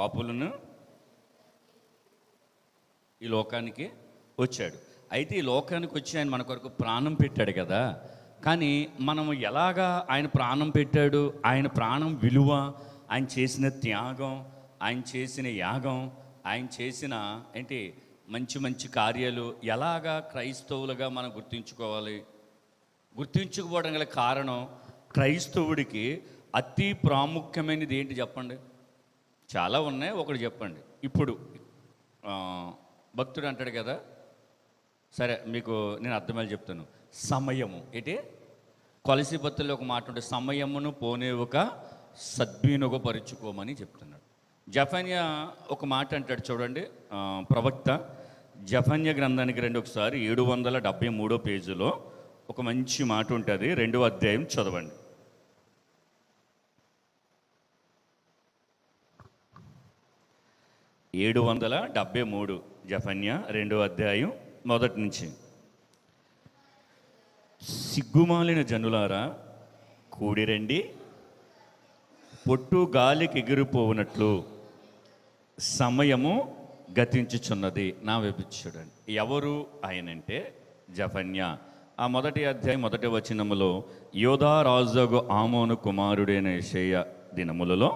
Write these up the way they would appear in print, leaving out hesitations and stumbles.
పాపులను ఈ లోకానికి వచ్చాడు. అయితే ఈ లోకానికి వచ్చి ఆయన మన కొరకు ప్రాణం పెట్టాడు కదా. కానీ మనం ఎలాగా ఆయన ప్రాణం పెట్టాడు, ఆయన ప్రాణం విలువ, ఆయన చేసిన త్యాగం, ఆయన చేసిన యాగం, ఆయన చేసిన ఏంటి మంచి మంచి కార్యాలు ఎలాగా క్రైస్తవులుగా మనం గుర్తుంచుకోవాలి? గుర్తుంచుకోవడం గల కారణం, క్రైస్తవుడికి అతి ప్రాముఖ్యమైనది ఏంటి చెప్పండి? చాలా ఉన్నాయి, ఒకటి చెప్పండి. ఇప్పుడు భక్తుడు అంటాడు కదా, సరే మీకు నేను అర్థమయ్యేలా చెప్తాను. సమయము ఏంటి? కొలసి బత్తుల్లో ఒక మాట ఉంటే, సమయమును పోనేవుక సద్వినియోగపరుచుకోమని చెప్తున్నాడు. జఫన్యా ఒక మాట అంటాడు చూడండి, ప్రవక్త. జఫన్యా గ్రంథానికి రండి ఒకసారి, 773 పేజీలో ఒక మంచి మాట ఉంటుంది. 2వ అధ్యాయం చదవండి. 773 జఫన్యా 2వ అధ్యాయం మొదటి నుంచి. సిగ్గుమాలిన జనులారా కూడిరండి, పొట్టు గాలికి ఎగిరిపోవునట్లు సమయము గతించుచున్నది. నా వైపు చూడండి. ఎవరు ఆయనంటే జఫన్యా. ఆ మొదటి అధ్యాయం మొదటి వచనములో, యోధా రాజుగు ఆమోను కుమారుడైన యెషయా దినములలో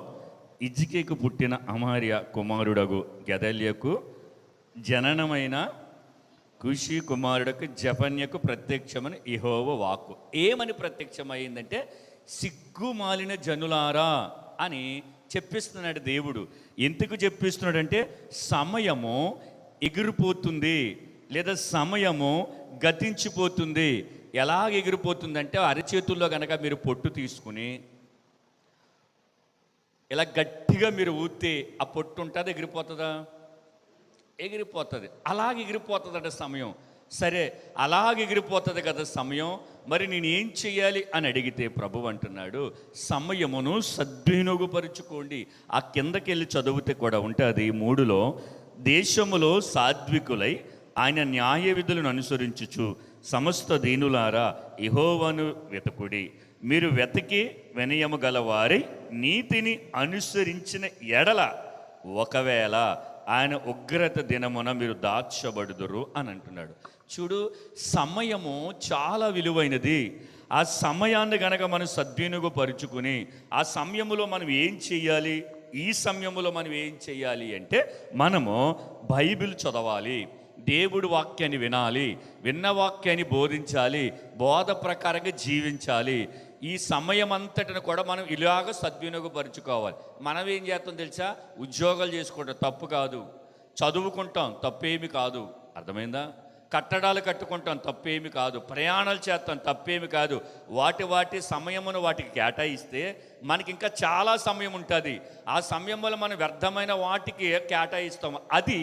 ఇజ్జికేకు పుట్టిన అమార్య కుమారుడగు గెదల్యకు జననమైన కుషి కుమారుడకు జఫన్యకు ప్రత్యక్షమని యెహోవా వాక్కు. ఏమని ప్రత్యక్షమైందంటే, సిగ్గుమాలిన జనులారా అని చెప్పిస్తున్నాడు దేవుడు. ఎందుకు చెప్పిస్తున్నాడంటే, సమయము ఎగిరిపోతుంది, లేదా సమయము గతించిపోతుంది. ఎలాగ ఎగిరిపోతుందంటే, అరచేతుల్లో కనుక మీరు పొట్టు తీసుకుని ఇలా గట్టిగా మీరు ఊస్తే ఆ పొట్టు ఉంటుంది, ఎగిరిపోతుందా? ఎగిరిపోతుంది. అలాగ ఎగిరిపోతుందట సమయం. సరే, అలాగ ఎగిరిపోతుంది కదా సమయం, మరి నేను ఏం చెయ్యాలి అని అడిగితే ప్రభు అంటున్నాడు, సమయమును సద్వినియోగపరుచుకోండి. ఆ కిందకి వెళ్ళి చదివితే కూడా ఉంటుంది 3లో, దేశములో సాత్వికులై ఆయన న్యాయ విధులను అనుసరించుచు సమస్త దీనులారా యెహోవాను వెతుకుడి. మీరు వెతికి వినయము గలవారై నీతిని అనుసరించిన ఎడల ఒకవేళ ఆయన ఉగ్రత దినమున మీరు దాచబడుదురు అని అంటున్నాడు. చూడు, సమయము చాలా విలువైనది. ఆ సమయాన్ని గనక మనం సద్వినియోగపరుచుకుని ఆ సమయంలో మనం ఏం చెయ్యాలి? ఈ సమయంలో మనం ఏం చెయ్యాలి అంటే, మనము బైబిల్ చదవాలి, దేవుడి వాక్యాన్ని వినాలి, విన్న వాక్యాన్ని బోధించాలి, బోధ ప్రకారంగా జీవించాలి. ఈ సమయం అంతటిని కూడా మనం ఇలాగ సద్వినియోగపరుచుకోవాలి. మనం ఏం చేస్తాం తెలుసా? ఉద్యోగాలు చేసుకుంటాం, తప్పు కాదు. చదువుకుంటాం, తప్పేమి కాదు. అర్థమైందా? కట్టడాలు కట్టుకుంటాం, తప్పేమి కాదు. ప్రయాణాలు చేస్తాం, తప్పేమి కాదు. వాటి సమయమును వాటికి కేటాయిస్తే మనకి ఇంకా చాలా సమయం ఉంటుంది. ఆ సమయంలో మనం వ్యర్థమైన వాటికి కేటాయిస్తాం. అది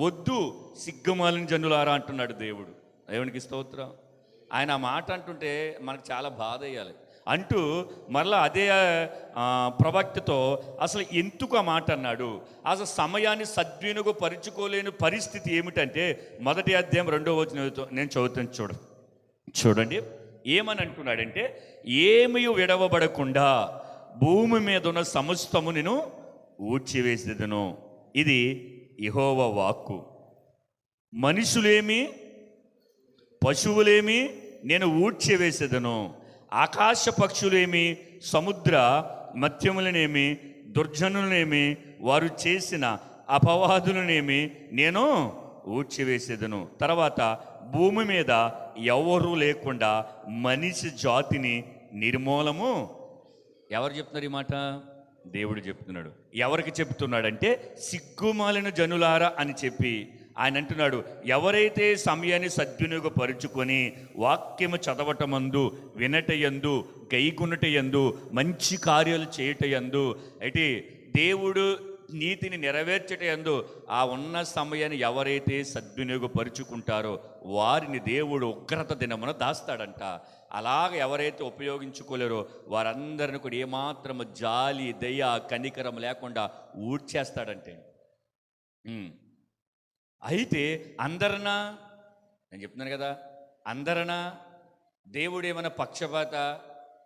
వద్దు. సిగ్గుమాలిన జనులారా అంటున్నాడు దేవుడు. దేవునికి స్తోత్రం. ఆయన ఆ మాట అంటుంటే మనకు చాలా బాధ అయ్యాలి. అంటూ మరలా అదే ప్రవక్తతో అసలు ఎందుకు ఆ మాట అన్నాడు? అసలు సమయాన్ని సద్వినియోగపరుచుకోలేని పరిస్థితి ఏమిటంటే, మొదటి అధ్యాయం 2వ వచనంతో నేను చదువుతాను చూడండి. ఏమని అంటున్నాడంటే, ఏమీ విడవబడకుండా భూమి మీద ఉన్న సమస్తము నేను ఊడ్చివేసేదను. ఇది యెహోవా వాక్కు. మనుషులేమి పశువులేమి నేను ఊడ్చివేసేదను. ఆకాశ పక్షులేమి సముద్ర మత్స్యములనేమి దుర్జనులనేమి వారు చేసిన అపవాదులనేమి నేను ఊడ్చివేసేదను. తర్వాత భూమి మీద ఎవరు లేకుండా మనిషి జాతిని నిర్మూలము. ఎవరు చెప్తున్నారు ఈ మాట? దేవుడు చెప్తున్నాడు. ఎవరికి చెప్తున్నాడంటే, సిగ్గుమాలిన జనులారా అని చెప్పి ఆయన అంటున్నాడు, ఎవరైతే సమయాన్ని సద్వినియోగపరుచుకొని వాక్యము చదవటమందు, వినటయందు, గైకొనుటయందు, మంచి కార్యాలు చేయటయందు, అయితే దేవుడు నీతిని నెరవేర్చటయందు ఆ ఉన్న సమయాన్ని ఎవరైతే సద్వినియోగపరుచుకుంటారో వారిని దేవుడు ఉగ్రత దినమున దాస్తాడంట. అలాగ ఎవరైతే ఉపయోగించుకోలేరో వారందరిని కూడా ఏమాత్రము జాలి, దయ, కనికరం లేకుండా ఊడ్చేస్తాడంటే. అయితే అందరనా? నేను చెప్తున్నాను కదా, అందరనా? దేవుడు ఏమైనా పక్షపాత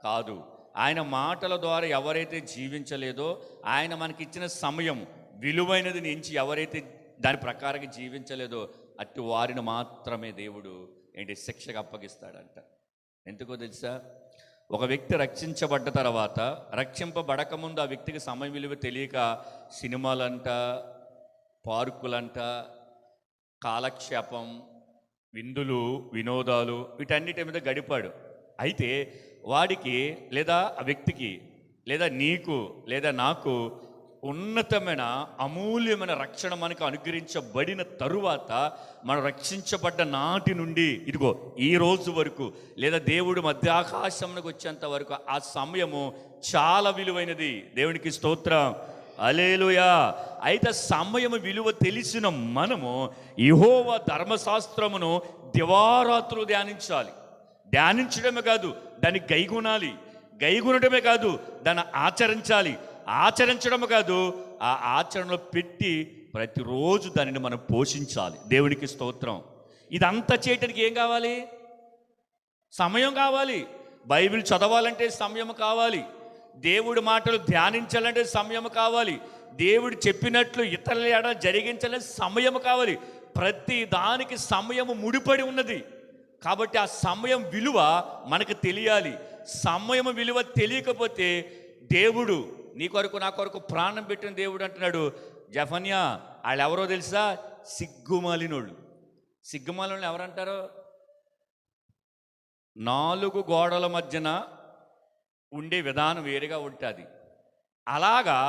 కాదు. ఆయన మాటల ద్వారా ఎవరైతే జీవించలేదో, ఆయన మనకిచ్చిన సమయం విలువైనది ఎంచి ఎవరైతే దాని ప్రకారంగా జీవించలేదో అట్టి వారిని మాత్రమే దేవుడు శిక్షకు అప్పగిస్తాడంట. ఎందుకో తెలుసా? ఒక వ్యక్తి రక్షించబడ్డ తర్వాత, రక్షింపబడకముందు ఆ వ్యక్తికి సమయం విలువ తెలియక సినిమాలంట, పార్కులంట, కాలక్షేపం, విందులు, వినోదాలు, వీటన్నిటి మీద గడిపాడు. అయితే వాడికి లేదా ఆ వ్యక్తికి లేదా నీకు లేదా నాకు ఉన్నతమైన అమూల్యమైన రక్షణ మనకు అనుగ్రహించబడిన తరువాత, మనం రక్షించబడ్డ నాటి నుండి ఇదిగో ఈ రోజు వరకు లేదా దేవుడు మధ్యాకాశంలోకి వచ్చేంత వరకు ఆ సమయము చాలా విలువైనది. దేవునికి స్తోత్రం, హల్లెలూయా. అయితే సమయము విలువ తెలిసిన మనము యెహోవా ధర్మశాస్త్రమును దివారాత్రులు ధ్యానించాలి. ధ్యానించడమే కాదు, దాన్ని గైగునడమే కాదు, దాన్ని ఆచరించడం కాదు, ఆ ఆచరణలో పెట్టి ప్రతిరోజు దానిని మనం పోషించాలి. దేవునికి స్తోత్రం. ఇదంతా చేయటానికి ఏం కావాలి? సమయం కావాలి. బైబిల్ చదవాలంటే సమయం కావాలి. దేవుడి మాటలు ధ్యానించాలంటే సమయం కావాలి. దేవుడు చెప్పినట్లు ఇతరుల ఎడ జరిగించాలంటే సమయం కావాలి. ప్రతి దానికి సమయము ముడిపడి ఉన్నది. కాబట్టి ఆ సమయం విలువ మనకు తెలియాలి. సమయం విలువ తెలియకపోతే దేవుడు నీ కొరకు నా కొరకు ప్రాణం పెట్టిన దేవుడు అంటున్నాడు, జఫన్యా వాళ్ళు ఎవరో తెలుసా? సిగ్గుమాలినోళ్ళు. సిగ్గుమాలినోళ్ళు ఎవరంటారు? 4 గోడల మధ్యన ఉండే విధానం వేరుగా ఉంటుంది. అలాగా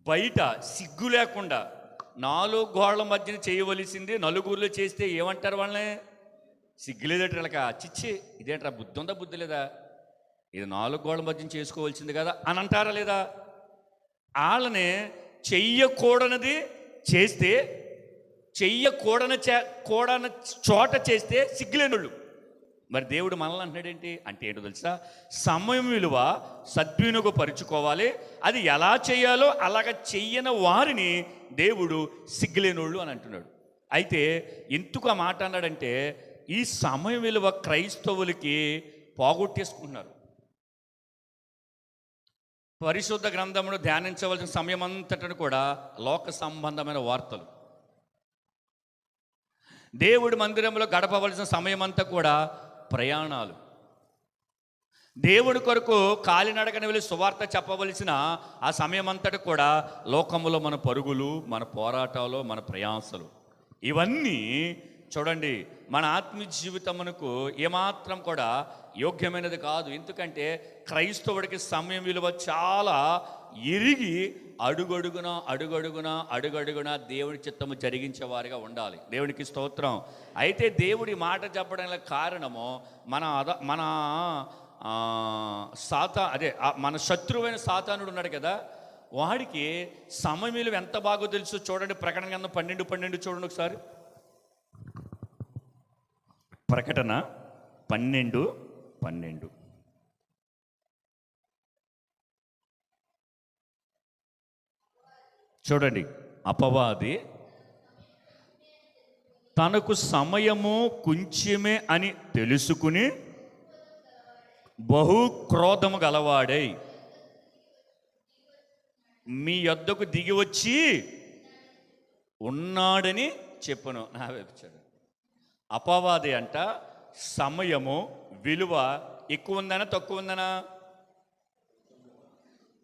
బయట సిగ్గు లేకుండా 4 గోడల మధ్యన చేయవలసింది నలుగురిలో చేస్తే ఏమంటారు? వాళ్ళని సిగ్గులేదట, వీళ్ళక చిచ్చి ఇదేంట్రా, బుద్ధి ఉందా బుద్ధి లేదా, ఇది 4 గోడల మధ్యన చేసుకోవాల్సింది కదా అని అంటారా లేదా? వాళ్ళని చెయ్యకూడనది చేస్తే, కూడని చోట చేస్తే సిగ్గులేనుళ్ళు. మరి దేవుడు మనల్ని అంటున్నాడేంటి అంటే ఏంటో తెలుసా? సమయం విలువ సద్వినియోగపరుచుకోవాలి. అది ఎలా చేయాలో అలాగ చెయ్యని వారిని దేవుడు సిగ్గులేనోళ్ళు అని అంటున్నాడు. అయితే ఎందుకు ఆ మాట అన్నాడంటే, ఈ సమయం విలువ క్రైస్తవులకి పోగొట్టేసుకుంటున్నారు. పరిశుద్ధ గ్రంథంలో ధ్యానించవలసిన సమయం అంతటను కూడా లోక సంబంధమైన వార్తలు, దేవుడి మందిరంలో గడపవలసిన సమయం అంతా కూడా ప్రయాణాలు, దేవుడి కొరకు కాలినడకన వెళ్ళి సువార్త చెప్పవలసిన ఆ సమయం అంతటి కూడా లోకములో మన పరుగులు, మన పోరాటాలు, మన ప్రయాసలు. ఇవన్నీ చూడండి మన ఆత్మీయ జీవితమునకు ఏమాత్రం కూడా యోగ్యమైనది కాదు. ఎందుకంటే క్రైస్తవుడికి సమయం విలువ చాలా ఎరిగి అడుగడుగున దేవుడి చిత్తము జరిగించేవారిగా ఉండాలి. దేవునికి స్తోత్రం. అయితే దేవుడి మాట చెప్పడానికి కారణము మన మన శత్రువైన సాతానుడు ఉన్నాడు కదా, వాడికి సమయం విలువ ఎంత బాగో తెలుసు. చూడండి ప్రకటన గ్రంథం 12:12 చూడండి ఒకసారి. ప్రకటన 12:12 చూడండి. అపవాది తనకు సమయము కొంచెమే అని తెలుసుకుని బహు క్రోధము గలవాడై మీ యొద్దకు దిగి వచ్చి ఉన్నాడని చెప్పును. నా వెబ్సైట్ అపవాది అంట సమయము విలువ ఎక్కువ ఉందనా తక్కువ ఉందనా?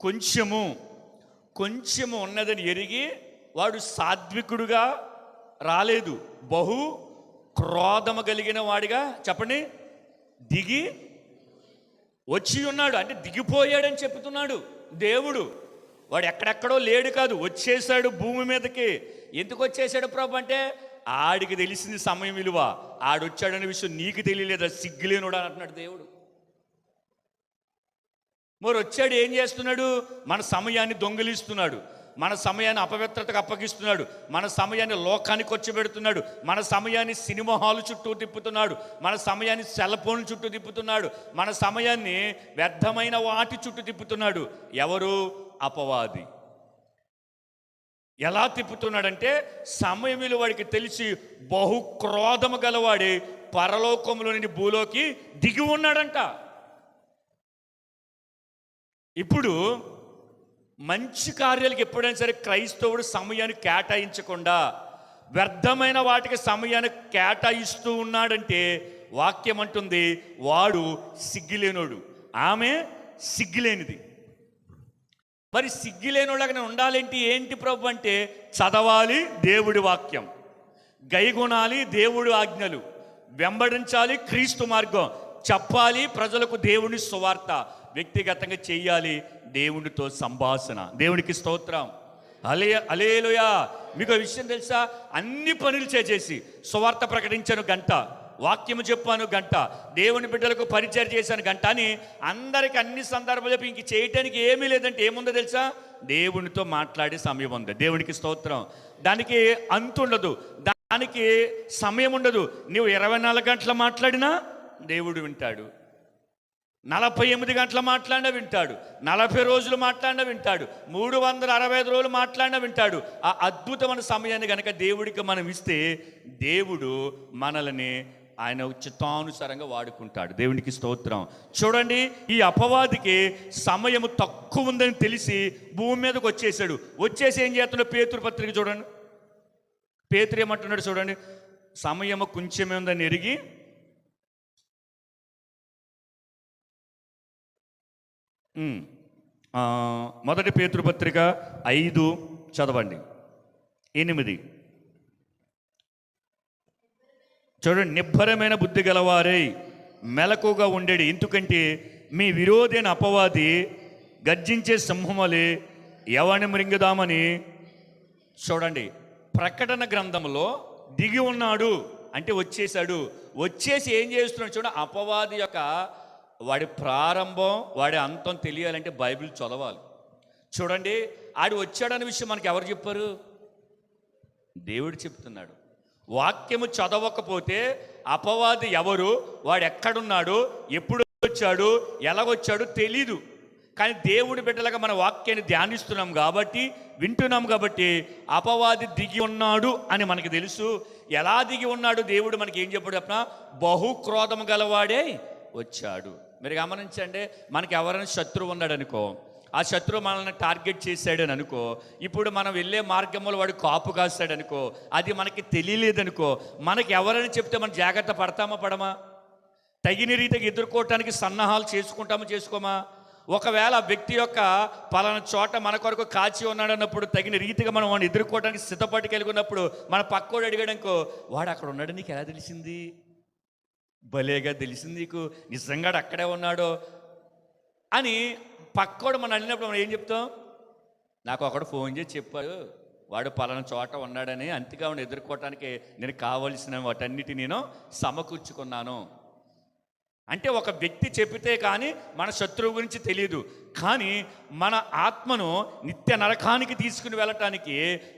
కొంచెము ఉన్నదని ఎరిగి వాడు సాత్వికుడుగా రాలేదు, బహు క్రోధము కలిగిన వాడిగా చెప్పండి దిగి వచ్చి ఉన్నాడు. అంటే దిగిపోయాడని చెప్తున్నాడు దేవుడు. వాడు ఎక్కడెక్కడో లేడు కాదు, వచ్చేసాడు భూమి మీదకి. ఎందుకు వచ్చేసాడు ప్రభు అంటే, ఆడికి తెలిసింది సమయం విలువ, ఆడొచ్చాడనే విషయం నీకు తెలియలేదా సిగ్గులేనుడా అంటున్నాడు దేవుడు. మరి వచ్చాడు ఏం చేస్తున్నాడు? మన సమయాన్ని దొంగిలిస్తున్నాడు, మన సమయాన్ని అపవిత్రతకు అప్పగిస్తున్నాడు, మన సమయాన్ని లోకానికి వచ్చి పెడుతున్నాడు, మన సమయాన్ని సినిమా హాల్ చుట్టూ తిప్పుతున్నాడు, మన సమయాన్ని సెల్ ఫోన్ చుట్టూ తిప్పుతున్నాడు, మన సమయాన్ని వ్యర్థమైన వాటి చుట్టూ తిప్పుతున్నాడు. ఎవరు? అపవాది. ఎలా తిప్పుతున్నాడంటే, సమయం విలువ వాడికి తెలిసి బహు క్రోధము గలవాడి పరలోకంలో నుండి భూలోకి దిగి ఉన్నాడంట. ఇప్పుడు మంచి కార్యాలకు ఎప్పుడైనా సరే క్రైస్తవుడు సమయాన్ని కేటాయించకుండా వ్యర్థమైన వాటికి సమయాన్ని కేటాయిస్తూ ఉన్నాడంటే వాక్యం అంటుంది వాడు సిగ్గులేనోడు, ఆమె సిగ్గులేనిది. మరి సిగ్గులేనోళ్ళగా ఉండాలంటే ఏంటి ప్రభు అంటే చదవాలి దేవుడి వాక్యం, గైగొనాలి దేవుడి ఆజ్ఞలు, వెంబడించాలి క్రీస్తు మార్గం, చెప్పాలి ప్రజలకు దేవుని సువార్త, వ్యక్తిగతంగా చెయ్యాలి దేవునితో సంభాషణ. దేవునికి స్తోత్రం, హల్లెలూయా. మీకు విషయం తెలుసా, అన్ని పనులు చేసేసి సువార్త ప్రకటించాను గంట, వాక్యము చెప్పాను గంట, దేవుని బిడ్డలకు పరిచయం చేశాను గంట అని అందరికి అన్ని సందర్భాలు ఇంక చేయటానికి ఏమీ లేదంటే ఏముందో తెలుసా, దేవునితో మాట్లాడే సమయం ఉంది. దేవునికి స్తోత్రం. దానికి అంతు ఉండదు, దానికి సమయం ఉండదు. నువ్వు 24 గంటలు మాట్లాడినా దేవుడు వింటాడు, 48 గంటలు మాట్లాడినా వింటాడు, 40 రోజులు మాట్లాడినా వింటాడు, 365 రోజులు మాట్లాడినా వింటాడు. ఆ అద్భుతమైన సమయాన్ని కనుక దేవుడికి మనం ఇస్తే దేవుడు మనల్ని ఆయన చిత్తానుసారంగా వాడుకుంటాడు. దేవునికి స్తోత్రం. చూడండి, ఈ అపవాదికి సమయం తక్కువ ఉందని తెలిసి భూమి మీదకి వచ్చేసాడు. వచ్చేసి ఏం చేస్తున్నాడు, పేతురు పత్రిక చూడండి, పేతురు ఏమంటున్నాడు చూడండి, సమయము కొంచెమే ఉందని ఎరిగి మొదటి పేతురు పత్రిక 5 చదవండి, 8 చూడండి. నిబ్బరమైన బుద్ధి గలవారై మెలకుగా ఉండేది, ఎందుకంటే మీ విరోధైన అపవాది గర్జించే సింహమలే ఎవరిని మృంగుదామని. చూడండి, ప్రకటన గ్రంథంలో దిగి ఉన్నాడు అంటే వచ్చేసాడు. వచ్చేసి ఏం చేస్తున్నాడు చూడండి, అపవాది యొక్క వాడి ప్రారంభం వాడి అంతం తెలియాలంటే బైబిల్ చదవాలి. చూడండి, ఆడు వచ్చాడనే విషయం మనకి ఎవరు చెప్పారు, దేవుడు చెప్తున్నాడు. వాక్యము చదవకపోతే అపవాది ఎవరు, వాడు ఎక్కడున్నాడు, ఎప్పుడు వచ్చాడు, ఎలాగొచ్చాడు తెలీదు. కానీ దేవుడి బిడ్డలుగా మన వాక్యాన్ని ధ్యానిస్తున్నాం కాబట్టి, వింటున్నాం కాబట్టి అపవాది దిగి ఉన్నాడు అని మనకి తెలుసు. ఎలా దిగి ఉన్నాడు దేవుడు మనకి ఏం చెప్పాడు చెప్పిన, బహుక్రోధము గలవాడే వచ్చాడు. మీరు గమనించండి, మనకి ఎవరైనా శత్రువు ఉన్నాడు అనుకో, ఆ శత్రువు మనల్ని టార్గెట్ చేశాడని అనుకో, ఇప్పుడు మనం వెళ్ళే మార్గంలో వాడు కాపు కాస్తాడనుకో, అది మనకి తెలియలేదనుకో, మనకి ఎవరైనా చెప్తే మనం జాగ్రత్త పడతామా పడమా, తగిన రీతికి ఎదుర్కోవటానికి సన్నాహాలు చేసుకుంటామా చేసుకోమా. ఒకవేళ ఆ వ్యక్తి యొక్క పలానా చోట మన కొరకు కాచి ఉన్నాడన్నప్పుడు తగిన రీతిగా మనం వాడిని ఎదుర్కోవడానికి సిద్ధపడి కలిగి ఉన్నప్పుడు మన పక్కోడు అడిగాడనుకో, వాడు అక్కడ ఉన్నాడు నీకు ఎలా తెలిసింది, భలేగా తెలిసింది నీకు, నిజంగా అక్కడే ఉన్నాడో అని పక్కోడు మనం అడిగినప్పుడు మనం ఏం చెప్తాం, నాకు ఒకడు ఫోన్ చేసి చెప్పాడు వాడు పలానా చోట ఉన్నాడని, అంతగా వాడిని ఎదుర్కోవటానికి నేను కావలసిన వాటన్నిటి నేను సమకూర్చుకున్నాను. అంటే ఒక వ్యక్తి చెప్పితే కానీ మన శత్రువు గురించి తెలియదు, కానీ మన ఆత్మను నిత్య నరకానికి తీసుకుని వెళ్ళటానికి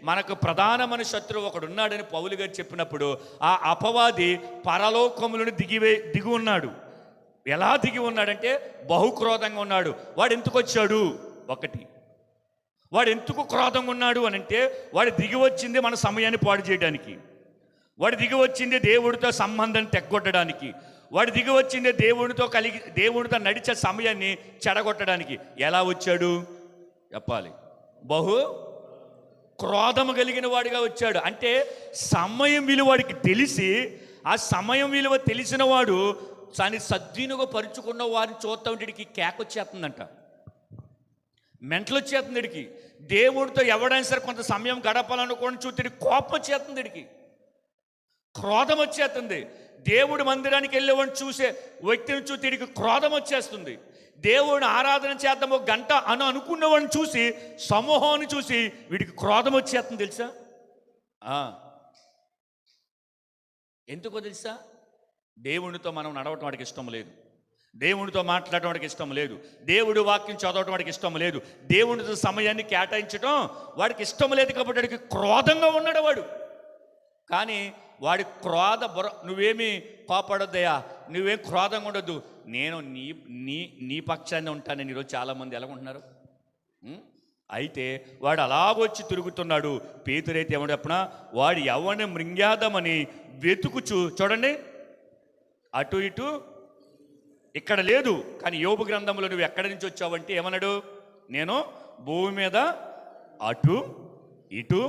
మనకు ప్రధానమైన శత్రువు ఒకడు ఉన్నాడని పౌలు గారు చెప్పినప్పుడు ఆ అపవాది పరలోకములను దిగి ఉన్నాడు. ఎలా దిగి ఉన్నాడంటే బహుక్రోధంగా ఉన్నాడు. వాడు ఎందుకు వచ్చాడు, ఒకటి వాడు ఎందుకు క్రోధంగా ఉన్నాడు అని అంటే, వాడు దిగి వచ్చింది మన సమయాన్ని పాడు చేయడానికి, వాడు దిగి వచ్చింది దేవుడితో సంబంధాన్ని తెగ్గొట్టడానికి, వాడు దిగి వచ్చింది దేవుడితో నడిచే సమయాన్ని చెడగొట్టడానికి. ఎలా వచ్చాడు చెప్పాలి, బహు క్రోధము కలిగిన వాడిగా వచ్చాడు. అంటే సమయం విలువ వాడికి తెలిసి, ఆ సమయం విలువ తెలిసిన వాడు దాన్ని సద్వినియోగపరుచుకున్న వారిని చూస్తా వీడికి కేకొచ్చేస్తుందంట, మెంటలు వచ్చేస్తుంది వీడికి. దేవుడితో ఎవడైనా సరే కొంత సమయం గడపాలనుకోని చూస్తే కోపం వచ్చేస్తుంది వీడికి, క్రోధం వచ్చేస్తుంది. దేవుడి మందిరానికి వెళ్ళేవాడిని చూసే వ్యక్తిని చూసి వీడికి క్రోధం వచ్చేస్తుంది. దేవుడిని ఆరాధన చేద్దాం ఒక గంట అనుకున్నవాడిని చూసి, సమూహాన్ని చూసి వీడికి క్రోధం వచ్చేస్తుంది తెలుసా. ఎందుకో తెలుసా, దేవునితో మనం నడవటం వాడికి ఇష్టం లేదు, దేవునితో మాట్లాడటం వాడికి ఇష్టం లేదు, దేవుడి వాక్యం చదవటం వాడికి ఇష్టం లేదు, దేవునితో సమయాన్ని కేటాయించడం వాడికి ఇష్టం లేదు. కాబట్టి వాడికి క్రోధంగా ఉన్నాడు వాడు. కానీ వాడి క్రోధ నువ్వేమీ కోపడొద్దయ్యా, నువ్వేం క్రోధంగా ఉండొద్దు, నేను నీ పక్షాన్ని ఉంటానని ఈరోజు చాలామంది ఎలా ఉంటున్నారు. అయితే వాడు అలాగొచ్చి తిరుగుతున్నాడు. పేతురైతే ఏమని చెప్పినా, వాడు ఎవరిని మృంగ్యాదమని వెతుకుచు, చూడండి అటు ఇటు ఇక్కడ లేదు. కానీ యోబు గ్రంథంలో నువ్వు ఎక్కడి నుంచి వచ్చావంటే ఏమన్నాడు, నేను భూమి మీద అటు ఇటు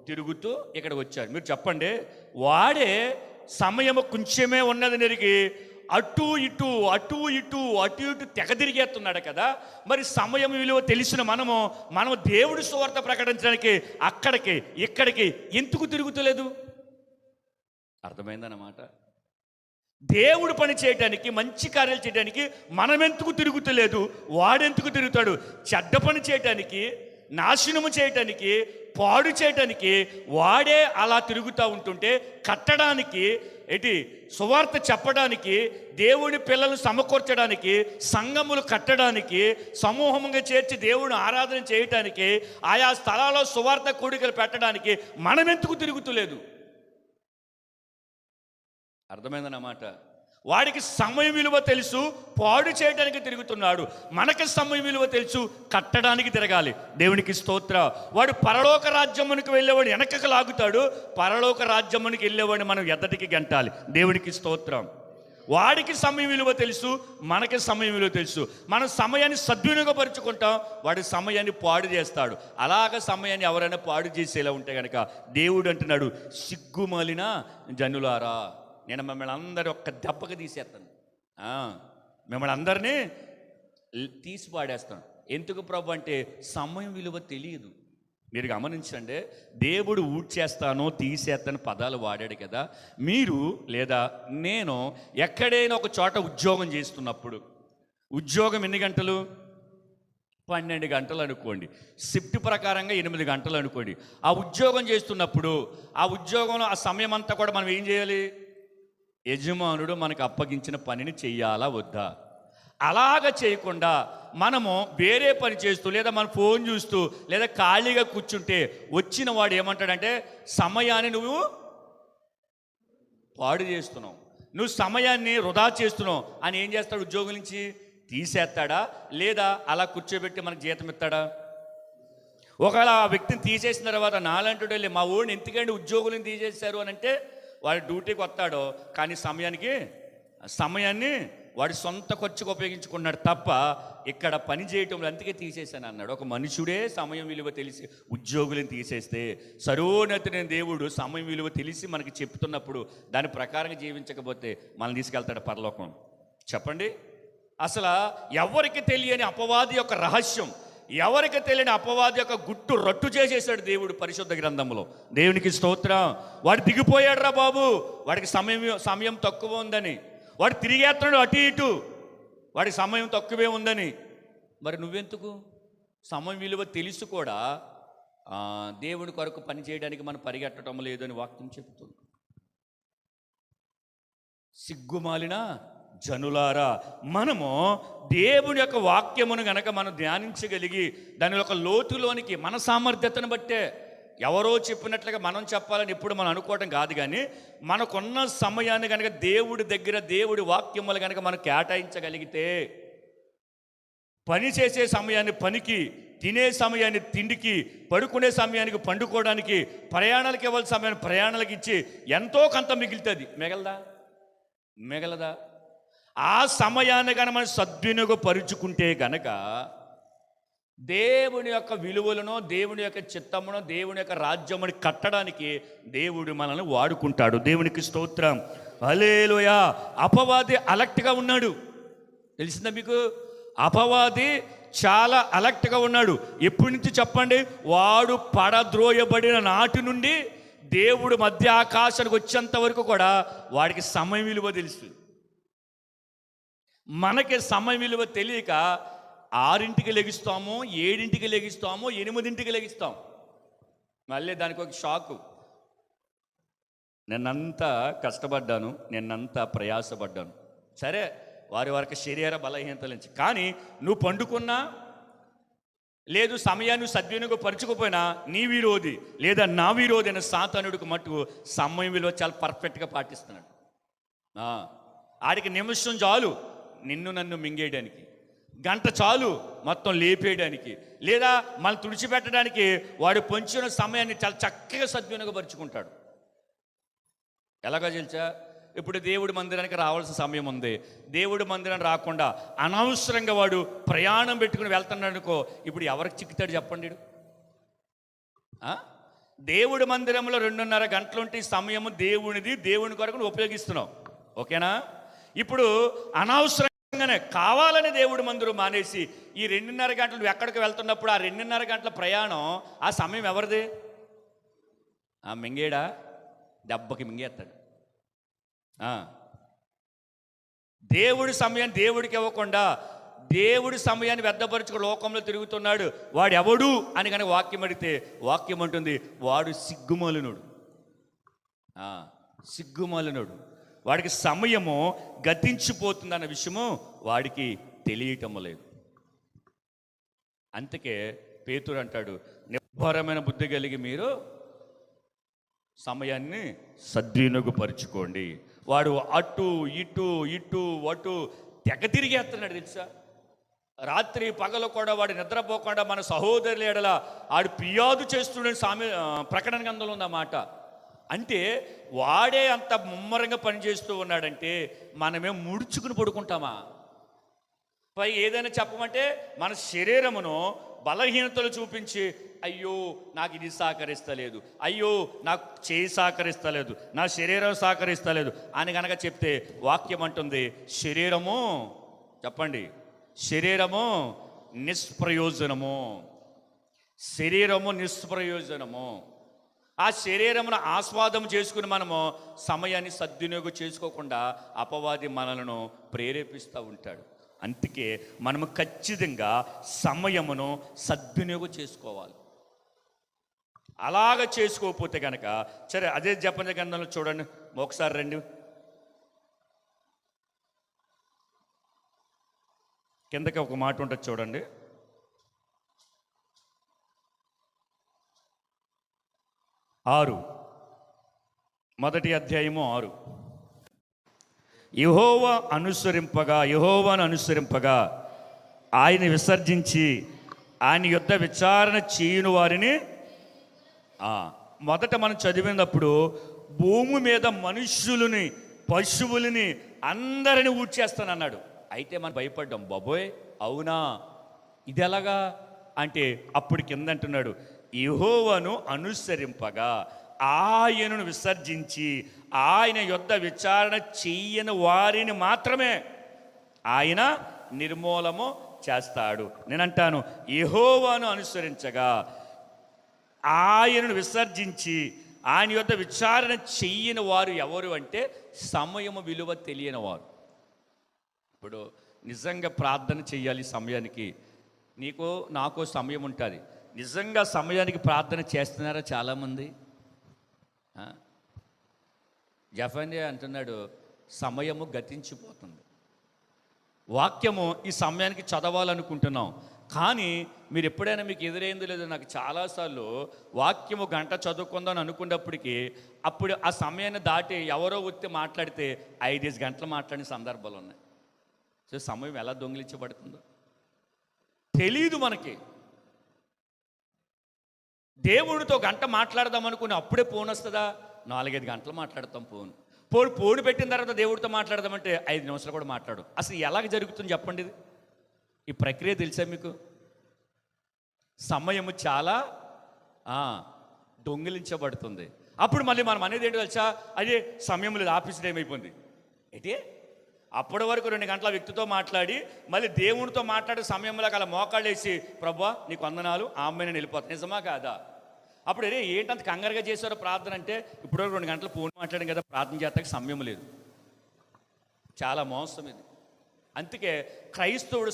తిరుగుతూ ఇక్కడికి వచ్చారు. మీరు చెప్పండి, వాడే సమయము కొంచెమే ఉన్నది నెరిగి అటు ఇటు అటు ఇటు అటు ఇటు తెగ తిరిగేస్తున్నాడు కదా. మరి సమయం విలువ తెలిసిన మనం దేవుడి సువార్త ప్రకటించడానికి అక్కడికి ఇక్కడికి ఎందుకు తిరుగుతలేదు? అర్థమైందన్నమాట. దేవుడు పని చేయడానికి, మంచి కార్యాలు చేయడానికి మనం ఎందుకు తిరుగుతలేదు? వాడెందుకు తిరుగుతాడు? చెడ్డ పని చేయటానికి, నాశనము చేయటానికి, పాడు చేయటానికి వాడే అలా తిరుగుతూ ఉంటుంటే, కట్టడానికి సువార్త చెప్పడానికి, దేవుడి పిల్లలు సమకూర్చడానికి, సంఘములు కట్టడానికి, సమూహంగా చేర్చి దేవుడిని ఆరాధన చేయటానికి, ఆయా స్థలాల్లో సువార్త కూడికలు పెట్టడానికి మనం ఎందుకు తిరుగుతలేదు? అర్థమైందన్నమాట. వాడికి సమయం విలువ తెలుసు, పాడు చేయడానికి తిరుగుతున్నాడు. మనకి సమయం విలువ తెలుసు, కట్టడానికి తిరగాలి. దేవునికి స్తోత్ర. వాడు పరలోక రాజ్యమునికి వెళ్ళేవాడు వెనకకు లాగుతాడు, పరలోక రాజ్యమునికి వెళ్ళేవాడిని మనం ఎద్దటికి గంటాలి. దేవునికి స్తోత్రం. వాడికి సమయం విలువ తెలుసు, మనకి సమయం విలువ తెలుసు. మనం సమయాన్ని సద్వినియోగపరుచుకుంటాం, వాడి సమయాన్ని పాడు చేస్తాడు. అలాగ సమయాన్ని ఎవరైనా పాడు చేసేలా ఉంటే కనుక దేవుడు అంటున్నాడు, సిగ్గుమాలిన జనులారా, నేను మిమ్మల్ని అందరూ ఒక్క దెబ్బకి తీసేస్తాను, మిమ్మల్ని అందరినీ తీసి పాడేస్తాను. ఎందుకు ప్రభు అంటే సమయం విలువ తెలియదు. మీరు గమనించండి, దేవుడు ఊడ్చేస్తానో తీసేస్తాను పదాలు వాడాడు కదా. మీరు లేదా నేను ఎక్కడైనా ఒక చోట ఉద్యోగం చేస్తున్నప్పుడు, ఉద్యోగం ఎన్ని గంటలు? 12 గంటలు అనుకోండి, షిఫ్ట్ ప్రకారంగా 8 గంటలు అనుకోండి. ఆ ఉద్యోగం చేస్తున్నప్పుడు ఆ ఉద్యోగంలో ఆ సమయం అంతా కూడా మనం ఏం చేయాలి? యజమానుడు మనకు అప్పగించిన పనిని చెయ్యాలా వద్దా? అలాగ చేయకుండా మనము వేరే పని చేస్తూ, లేదా మన ఫోన్ చూస్తూ, లేదా ఖాళీగా కూర్చుంటే వచ్చిన వాడు ఏమంటాడంటే, సమయాన్ని నువ్వు పాడు చేస్తున్నావు, నువ్వు సమయాన్ని వృధా చేస్తున్నావు అని ఏం చేస్తాడు? ఉద్యోగం నుంచి తీసేస్తాడా, లేదా అలా కూర్చోబెట్టి మనకు జీతం ఇస్తాడా? ఒకవేళ ఆ వ్యక్తిని తీసేసిన తర్వాత నాలంటూ వెళ్ళి మా ఊరిని ఎందుకంటే ఉద్యోగులను తీసేశారు అని అంటే, వాడు డ్యూటీకి వస్తాడో కానీ సమయాన్ని వాడి సొంత ఖర్చుకు ఉపయోగించుకున్నాడు తప్ప ఇక్కడ పని చేయటంలో అందుకే తీసేశాను అన్నాడు. ఒక మనుషుడే సమయం విలువ తెలిసి ఉద్యోగులను తీసేస్తే, సర్వోన్నతుడైన దేవుడు సమయం విలువ తెలిసి మనకి చెప్తున్నప్పుడు దాని ప్రకారంగా జీవించకపోతే మనల్ని తీసుకెళ్తాడు పరలోకం. చెప్పండి, అసలు ఎవరికి తెలియని అపవాది యొక్క రహస్యం, ఎవరికి తెలియని అపవాది యొక్క గుట్టు రట్టు చేసేసాడు దేవుడు పరిశుద్ధ గ్రంథంలో. దేవునికి స్తోత్రం. వాడు దిగిపోయాడు రా బాబు, వాడికి సమయం తక్కువ ఉందని, వాడు తిరిగేస్తున్నాడు అటు ఇటు, వాడికి సమయం తక్కువే ఉందని. మరి నువ్వెందుకు? సమయం విలువ తెలుసు కూడా దేవుడి కొరకు పని చేయడానికి మనం పరిగెట్టడం లేదు అని వాక్యం చెబుతుంది. సిగ్గుమాలిన జనులారా, మనము దేవుని యొక్క వాక్యమును గనక మనం ధ్యానించగలిగి దాని యొక్క లోతులోనికి మన సామర్థ్యతను బట్టే, ఎవరో చెప్పినట్లుగా మనం చెప్పాలని ఎప్పుడు మనం అనుకోవటం కాదు, కానీ మనకున్న సమయాన్ని కనుక దేవుడి దగ్గర దేవుడి వాక్యములు కనుక మనం కేటాయించగలిగితే, పని చేసే సమయాన్ని పనికి, తినే సమయాన్ని తిండికి, పడుకునే సమయానికి పండుకోవడానికి, ప్రయాణాలకు ఇవ్వాల్సిన సమయాన్ని ప్రయాణాలకు ఇచ్చి ఎంతో కొంత మిగులుతుంది. మిగలదా? ఆ సమయాన్ని కనుక మనం సద్వినియోగపరుచుకుంటే గనక దేవుని యొక్క విలువలను, దేవుని యొక్క చిత్తమును, దేవుని యొక్క రాజ్యముని కట్టడానికి దేవుడు మనల్ని వాడుకుంటాడు. దేవునికి స్తోత్రం. హల్లెలూయా. అపవాది అలర్ట్గా ఉన్నాడు, తెలిసిందా మీకు? అపవాది చాలా అలర్ట్గా ఉన్నాడు. ఎప్పటి నుంచి చెప్పండి? వాడు పడద్రోయబడిన నాటి నుండి దేవుడు మధ్య ఆకాశానికి వచ్చేంత వరకు కూడా వాడికి సమయం విలువ తెలుసు. మనకి సమయం విలువ తెలియక 6ంటికి లెగిస్తాము, 7ంటికి లెగిస్తాము, 8ంటికి లెగిస్తాం. మళ్ళీ దానికి ఒక షాకు. నిన్నంతా కష్టపడ్డాను, నిన్నంతా ప్రయాసపడ్డాను, సరే వారి వారికి శరీర బలహీనతల నుంచి, కానీ నువ్వు పండుకున్నా లేదు, సమయాన్ని సద్వినియోగపరచుకోపోయినా నీ విరోధి లేదా నా విరోధి అయిన సాతానుడికి మట్టుకు సమయం విలువ చాలా పర్ఫెక్ట్గా పాటిస్తున్నాడు. ఆడికి నిమిషం చాలు నిన్ను నన్ను మింగేయడానికి, గంట చాలు మొత్తం లేపేయడానికి, లేదా మళ్ళీ తుడిచిపెట్టడానికి వాడు పొంచిన సమయాన్ని చాలా చక్కగా సద్వినియోగపరుచుకుంటాడు. ఎలాగో తెలుసా? ఇప్పుడు దేవుడి మందిరానికి రావాల్సిన సమయం ఉంది, దేవుడి మందిరానికి రాకుండా అనవసరంగా వాడు ప్రయాణం పెట్టుకుని వెళ్తున్నాడు అనుకో, ఇప్పుడు ఎవరికి చిక్కుతాడు చెప్పండి? దేవుడి మందిరంలో 2.5 గంటలుంటే సమయము దేవునిది, దేవుని కొరకు నువ్వు ఉపయోగిస్తున్నావు, ఓకేనా? ఇప్పుడు అనవసరంగానే కావాలని దేవుడి మందిరం మానేసి ఈ 2.5 గంటలు నువ్వు ఎక్కడికి వెళ్తున్నప్పుడు ఆ 2.5 గంటల ప్రయాణం, ఆ సమయం ఎవరిది? మింగేడా? దెబ్బకి మింగేస్తాడు. దేవుడి సమయం దేవుడికి ఇవ్వకుండా దేవుడి సమయాన్ని వ్యర్థపరచుకు లోకంలో తిరుగుతున్నాడు వాడు ఎవడు అని కనుక వాక్యం అడిగితే వాక్యం అంటుంది వాడు సిగ్గుమాలినుడు. సిగ్గుమాలినుడు. వాడికి సమయము గతించిపోతుందన్న విషయము వాడికి తెలియటం లేదు. అందుకే పేతురు అంటాడు, నిబ్బరమైన బుద్ధి కలిగి మీరు సమయాన్ని సద్వినియోగపరుచుకోండి. వాడు అటు ఇటు ఇటు అటు తెగ తిరిగేస్తున్నాడు తెలుసా. రాత్రి పగలు కూడా వాడు నిద్రపోకుండా మన సహోదరుల ఎడల ఆడు ఫిర్యాదు చేస్తున్నాడు. ప్రకటన గ్రంథంలో ఉందన్నమాట. అంటే వాడే అంత ముమ్మరంగా పనిచేస్తూ ఉన్నాడంటే మనమేం ముడుచుకుని పడుకుంటామా? పై ఏదైనా చెప్పమంటే మన శరీరమును బలహీనతలు చూపించి, అయ్యో నాకు ఇది సహకరిస్తలేదు, అయ్యో నాకు చేయి సహకరిస్తలేదు, నా శరీరం సహకరిస్తలేదు అని కనుక చెప్తే వాక్యం అంటుంది శరీరము, చెప్పండి, శరీరము నిష్ప్రయోజనము. శరీరము నిష్ప్రయోజనము. ఆ శరీరమును ఆస్వాదం చేసుకుని మనము సమయాన్ని సద్వినియోగం చేసుకోకుండా అపవాది మనలను ప్రేరేపిస్తూ ఉంటాడు. అందుకే మనము ఖచ్చితంగా సమయమును సద్వినియోగం చేసుకోవాలి. అలాగ చేసుకోకపోతే కనుక సరే, అదే జపన గ్రంథంలో చూడండి, ఒకసారి రండి, కిందకి ఒక మాట ఉంటుంది చూడండి. 6 మొదటి అధ్యాయము 6. యెహోవాను అనుసరింపగా ఆయన విసర్జించి ఆయన యుద్ధ విచారణ చేయని వారిని. మొదట మనం చదివినప్పుడు భూమి మీద మనుష్యులని పశువులని అందరిని ఊడ్చేస్తానన్నాడు. అయితే మనం భయపడ్డాం, బాబోయ్ అవునా ఇది ఎలాగా అంటే అప్పుడు కింద అంటున్నాడు, యెహోవాను అనుసరింపగా ఆయనను విసర్జించి ఆయన యుద్ధ విచారణ చెయ్యని వారిని మాత్రమే ఆయన నిర్మూలము చేస్తాడు. నేనంటాను, యెహోవాను అనుసరించగా ఆయనను విసర్జించి ఆయన యుద్ధ విచారణ చెయ్యని వారు ఎవరు అంటే సమయము విలువ తెలియని వారు. ఇప్పుడు నిజంగా ప్రార్థన చెయ్యాలి సమయానికి. నీకు నాకు సమయం ఉంటుంది. నిజంగా సమయానికి ప్రార్థన చేస్తున్నారా చాలామంది? జఫన్యా అంటున్నాడు, సమయము గతించిపోతుంది. వాక్యము ఈ సమయానికి చదవాలనుకుంటున్నాం, కానీ మీరు ఎప్పుడైనా మీకు ఎదురైందో లేదో, నాకు చాలాసార్లు వాక్యము గంట చదువుకుందాం అనుకున్నప్పటికీ అప్పుడు ఆ సమయాన్ని దాటి ఎవరో వచ్చి మాట్లాడితే 5 గంటలు మాట్లాడిన సందర్భాలు ఉన్నాయి. సో సమయం ఎలా దొంగిలించబడుతుందో తెలీదు మనకి. దేవుడితో గంట మాట్లాడదాం అనుకుని అప్పుడే ఫోన్ వస్తుందా? 4-5 గంటలు మాట్లాడతాం ఫోన్ పెట్టిన తర్వాత దేవుడితో మాట్లాడదామంటే 5 నిమిషాలు కూడా మాట్లాడు. అసలు ఎలాగ జరుగుతుంది చెప్పండి? ఈ ప్రక్రియ తెలుసా మీకు? సమయము చాలా దొంగిలించబడుతుంది. అప్పుడు మళ్ళీ మనం అనేది ఏంటో తెలుసా? అదే సమయం లేదు, ఆఫీస్ టైం అయిపోయింది. ఏంటి అప్పటి వరకు 2 గంటల వ్యక్తితో మాట్లాడి మళ్ళీ దేవునితో మాట్లాడే సమయంలో అలా మోకాళ్ళు వేసి, ప్రభువా నీకు వందనాలు, ఆమెను వెళ్ళిపోతుంది. నిజమా కాదా? అప్పుడు ఏంటంత కంగారుగా చేశారో ప్రార్థన అంటే, ఇప్పుడు 2 గంటలు ఫోన్ మాట్లాడాం కదా, ప్రార్థన చేస్తానికి సమయం లేదు. చాలా మోసం ఇది. అందుకే క్రైస్తవుడు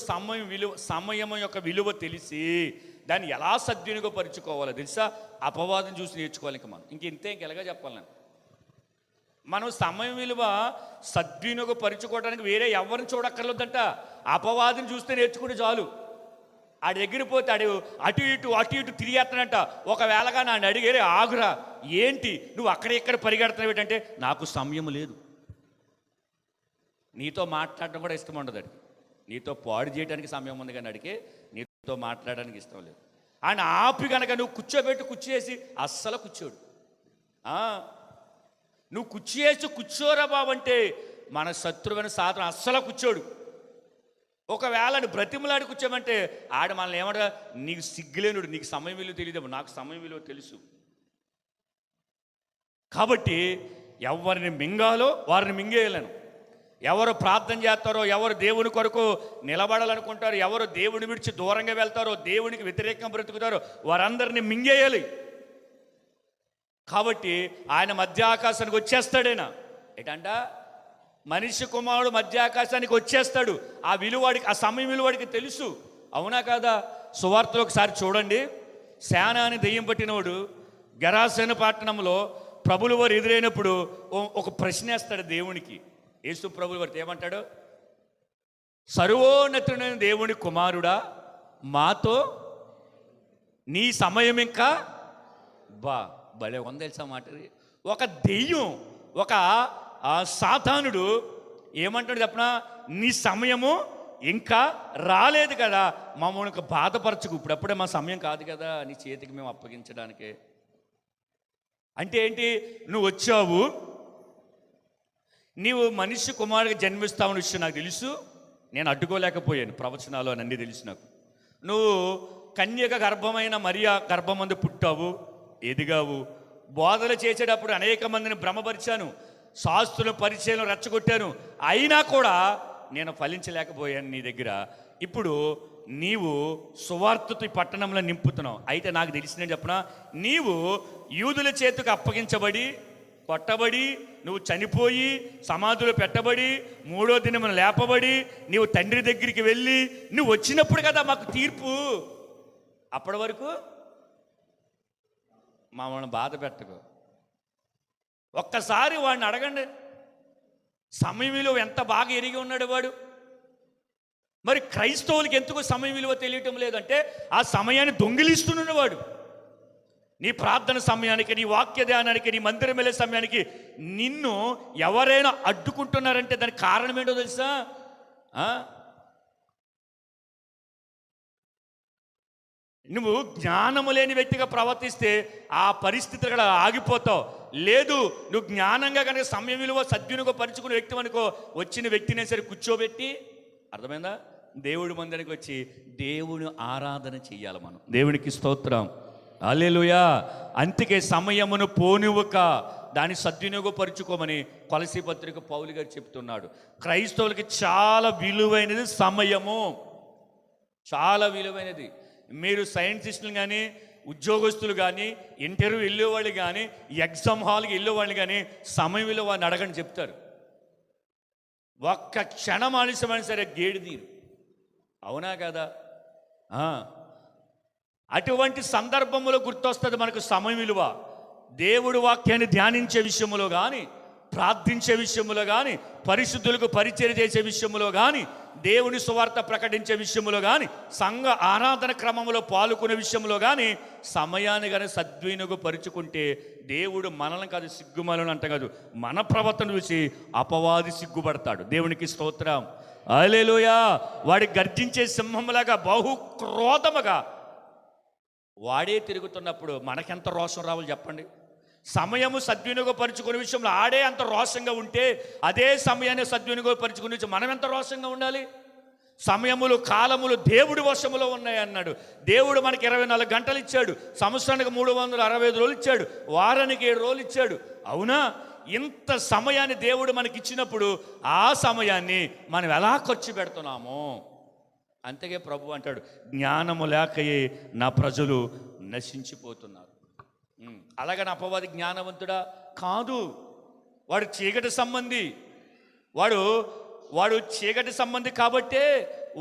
సమయం యొక్క విలువ తెలిసి దాన్ని ఎలా సద్వినియోగపరుచుకోవాలో తెలుసా? అపవాదం చూసి నేర్చుకోవాలి. ఇంకెలాగా చెప్పాలి నేను, మనం సమయం విలువ సద్వినియోగపరుచుకోవడానికి వేరే ఎవరిని చూడక్కర్లేదంట. అపవాదిని చూస్తే నేర్చుకుంటే చాలు. ఆడి దగ్గర పోతే ఆడు అటు ఇటు తిరిగేస్తానంట. ఒకవేళగా నన్ను అడిగేరే ఆగురా, ఏంటి నువ్వు అక్కడ పరిగెడుతున్నావు ఏంటంటే, నాకు సమయం లేదు. నీతో మాట్లాడడం కూడా ఇష్టం ఉండదు అడిగి. నీతో పాడు చేయడానికి సమయం ఉంది కానీ అడిగి నీతో మాట్లాడడానికి ఇష్టం లేదు. ఆయన ఆపి కనుక నువ్వు కూర్చోబెట్టి కూర్చేసి అస్సలు కూర్చోడు. నువ్వు కుర్చీ వేసి కూర్చోరా బాబు అంటే మన శత్రువైన సాధన అస్సలు కూర్చోడు. ఒకవేళ నువ్వు బ్రతిమలాడి కూర్చోమంటే ఆడ మనల్ని ఏమంటా, నీకు సిగ్గులేనుడు, నీకు సమయం విలువ తెలియదు. నాకు సమయం విలువ తెలుసు. కాబట్టి ఎవరిని మింగాలో వారిని మింగేయలేను. ఎవరు ప్రార్థన చేస్తారో, ఎవరు దేవుని కొరకు నిలబడాలనుకుంటారో, ఎవరు దేవుని విడిచి దూరంగా వెళ్తారో, దేవునికి వ్యతిరేకంగా బ్రతుకుతారో వారందరినీ మింగేయాలి. కాబట్టి ఆయన మధ్యాకాశానికి వచ్చేస్తాడైనా ఏంటంట, మనిషి కుమారుడు మధ్యాకాశానికి వచ్చేస్తాడు. ఆ విలువాడికి, ఆ సమయం విలువాడికి తెలుసు. అవునా కాదా? సువార్తలో ఒకసారి చూడండి. శానాని దెయ్యం పట్టినవాడు గెరాసేను పట్టణంలో ప్రభుల వారు ఎదురైనప్పుడు ఒక ప్రశ్న వేస్తాడు దేవునికి. యేసు ప్రభుల వారు ఏమంటాడు? సర్వోన్నతుడైన దేవుని కుమారుడా, మాతో నీ సమయం ఇంకా భలే ఉంది తెలుసా మాట. ఒక దెయ్యం, ఒక సాతానుడు ఏమంటాడు చెప్పనా, నీ సమయము ఇంకా రాలేదు కదా, మమ్మల్ని బాధపరచుకు, ఇప్పుడప్పుడే మా సమయం కాదు కదా నీ చేతికి మేము అప్పగించడానికి. అంటే ఏంటి? నువ్వు వచ్చావు, నీవు మనిషి కుమారుడికి జన్మిస్తావని విషయం నాకు తెలుసు, నేను అడ్డుకోలేకపోయాను. ప్రవచనాలు అన్నీ తెలుసు నాకు. నువ్వు కన్యక గర్భమైన మరియా గర్భమందు పుట్టావు, ఎదిగావు. బోధలు చేసేటప్పుడు అనేక మందిని భ్రమపరిచాను, శాస్త్రుల పరిచయం రెచ్చగొట్టాను, అయినా కూడా నేను ఫలించలేకపోయాను నీ దగ్గర. ఇప్పుడు నీవు సువార్తతో ఈ పట్టణంలో నింపుతున్నావు. అయితే నాకు తెలిసిందని చెప్పనా, నీవు యూదుల చేతికి అప్పగించబడి, కొట్టబడి, నువ్వు చనిపోయి సమాధిలో పెట్టబడి, 3వ దినమున లేపబడి, నీవు తండ్రి దగ్గరికి వెళ్ళి నువ్వు వచ్చినప్పుడు కదా మాకు తీర్పు. అప్పటి వరకు మమ్మల్ని బాధ పెట్టకు. ఒక్కసారి వాడిని అడగండి, సమయం విలువ ఎంత బాగా ఎరిగి ఉన్నాడు వాడు. మరి క్రైస్తవులకి ఎందుకు సమయం విలువ తెలియటం లేదంటే, ఆ సమయాన్ని దొంగిలిస్తున్నాడు వాడు. నీ ప్రార్థన సమయానికి, నీ వాక్య ధ్యానానికి, నీ మందిరం వెళ్ళే సమయానికి నిన్ను ఎవరైనా అడ్డుకుంటున్నారంటే దానికి కారణం ఏంటో తెలుసా? నువ్వు జ్ఞానము లేని వ్యక్తిగా ప్రవర్తిస్తే ఆ పరిస్థితులు కూడా ఆగిపోతావు. లేదు, నువ్వు జ్ఞానంగా కనుక సమయం విలువ సద్వినియోగ పరుచుకునే వ్యక్తి అనుకో, వచ్చిన వ్యక్తినే సరే కూర్చోబెట్టి, అర్థమైందా, దేవుడి మందిరానికి వచ్చి దేవుని ఆరాధన చెయ్యాలి మనం. దేవునికి స్తోత్రం, హల్లెలూయా. అందుకే సమయమును పోనివ్వక దాన్ని సద్వినియోగపరుచుకోమని కొలసీ పత్రిక పౌలు గారు చెప్తున్నాడు. క్రైస్తవులకి చాలా విలువైనది సమయము, చాలా విలువైనది. మీరు సైంటిస్టులు కానీ, ఉద్యోగస్తులు కానీ, ఇంటర్వ్యూ వెళ్ళేవాళ్ళు కానీ, ఎగ్జామ్ హాల్కి వెళ్ళేవాళ్ళు కానీ సమయం విలువ వాడిని అడగని చెప్తారు. ఒక్క క్షణం ఆలస్యమైనా సరే గేడి తీరు. అవునా కదా? అటువంటి సందర్భంలో గుర్తొస్తుంది మనకు సమయం విలువ. దేవుడి వాక్యాన్ని ధ్యానించే విషయంలో కానీ, ప్రార్థించే విషయంలో కానీ, పరిశుద్ధులకు పరిచయం చేసే విషయంలో కానీ, దేవుని సువార్త ప్రకటించే విషయంలో కానీ, సంఘ ఆరాధన క్రమంలో పాల్గొనే విషయంలో కానీ సమయాన్ని కానీ సద్వినియోగపరుచుకుంటే దేవుడు మనల్ని కాదు సిగ్గుమలను అంట కాదు, మన ప్రవర్తన చూసి అపవాది సిగ్గుపడతాడు. దేవునికి స్తోత్రం, హల్లెలూయా. వాడి గర్జించే సింహంలాగా బహుక్రోధముగా వాడే తిరుగుతున్నప్పుడు మనకెంత రోషం రావాలి చెప్పండి. సమయము సద్వినియోగపరుచుకునే విషయంలో ఆడే అంత రోషంగా ఉంటే, అదే సమయాన్ని సద్వినియోగపరుచుకునే విషయం మనం ఎంత రోషంగా ఉండాలి. సమయములు, కాలములు దేవుడి వశములో ఉన్నాయి అన్నాడు. దేవుడు మనకి 24 గంటలు ఇచ్చాడు, సంవత్సరానికి 365 రోజులు ఇచ్చాడు, వారానికి 7 రోజులు ఇచ్చాడు. అవునా? ఇంత సమయాన్ని దేవుడు మనకి ఇచ్చినప్పుడు ఆ సమయాన్ని మనం ఎలా ఖర్చు పెడుతున్నామో. అంతకే ప్రభు అంటాడు, జ్ఞానము లేకయే నా ప్రజలు నశించిపోతున్నారు. అలాగని అపవాది జ్ఞానవంతుడా? కాదు, వాడు చీకటి సంబంధి. వాడు చీకటి సంబంధి కాబట్టే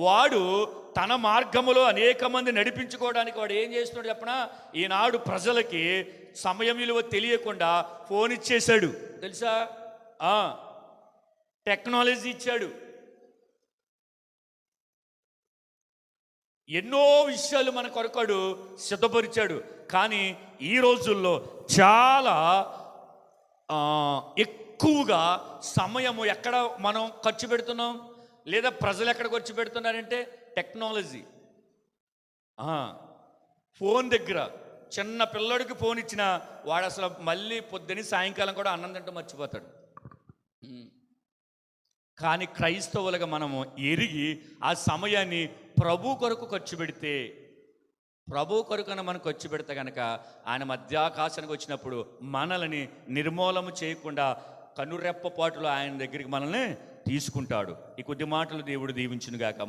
వాడు తన మార్గములో అనేక మంది నడిపించుకోవడానికి వాడు ఏం చేస్తున్నాడు చెప్పనా? ఈనాడు ప్రజలకి సమయం విలువ తెలియకుండా ఫోన్ ఇచ్చేశాడు తెలుసా? టెక్నాలజీ ఇచ్చాడు, ఎన్నో విషయాలు మన కొరకాడు సిద్ధపరిచాడు. కానీ ఈ రోజుల్లో చాలా ఎక్కువగా సమయము ఎక్కడ మనం ఖర్చు పెడుతున్నాం, లేదా ప్రజలు ఎక్కడ ఖర్చు పెడుతున్నారంటే టెక్నాలజీ, ఫోన్ దగ్గర, చిన్న పిల్లడికి ఫోన్ ఇచ్చినా వాడు అసలు మళ్ళీ పొద్దుని సాయంకాలం కూడా అన్నం తింటూ మర్చిపోతాడు. కానీ క్రైస్తవులుగా మనము ఎరిగి ఆ సమయాన్ని ప్రభు కొరకు ఖర్చు పెడితే, ప్రభు కొరకున మనం ఖర్చు పెడితే కనుక ఆయన మధ్యాకాశానికి వచ్చినప్పుడు మనల్ని నిర్మూలన చేయకుండా కనురెప్పపాటులో ఆయన దగ్గరికి మనల్ని తీసుకుంటాడు. ఈ కొద్ది మాటలు దేవుడు దీవించునుగాక.